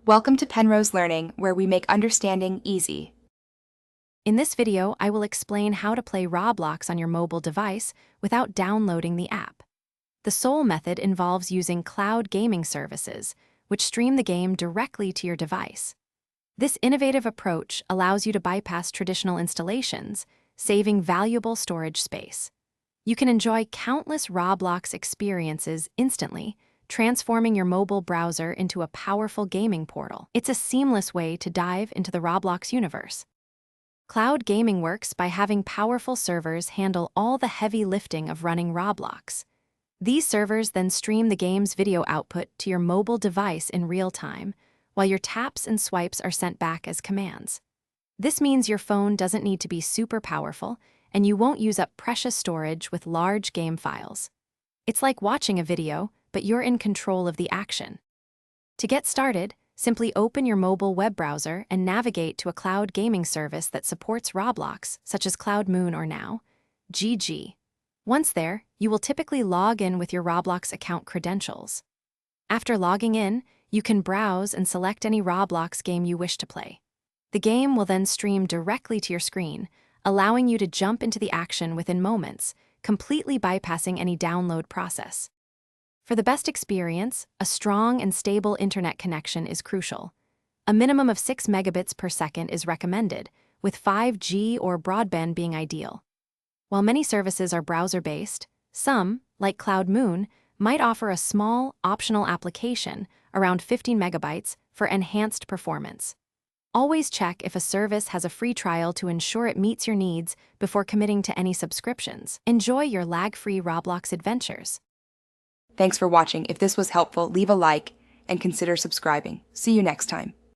Welcome to Penrose Learning, where we make understanding easy. In this video, I will explain how to play Roblox on your mobile device without downloading the app. The sole method involves using cloud gaming services, which stream the game directly to your device. This innovative approach allows you to bypass traditional installations, saving valuable storage space. You can enjoy countless Roblox experiences instantly, transforming your mobile browser into a powerful gaming portal. It's a seamless way to dive into the Roblox universe. Cloud gaming works by having powerful servers handle all the heavy lifting of running Roblox. These servers then stream the game's video output to your mobile device in real time, while your taps and swipes are sent back as commands. This means your phone doesn't need to be super powerful, and you won't use up precious storage with large game files. It's like watching a video, but you're in control of the action. To get started, simply open your mobile web browser and navigate to a cloud gaming service that supports Roblox, such as Cloud Moon or Now, GG. Once there, you will typically log in with your Roblox account credentials. After logging in, you can browse and select any Roblox game you wish to play. The game will then stream directly to your screen, allowing you to jump into the action within moments, completely bypassing any download process. For the best experience, a strong and stable internet connection is crucial. A minimum of 6 megabits per second is recommended, with 5G or broadband being ideal. While many services are browser-based, some, like Cloud Moon, might offer a small, optional application, around 15 megabytes, for enhanced performance. Always check if a service has a free trial to ensure it meets your needs before committing to any subscriptions. Enjoy your lag-free Roblox adventures. Thanks for watching. If this was helpful, leave a like and consider subscribing. See you next time.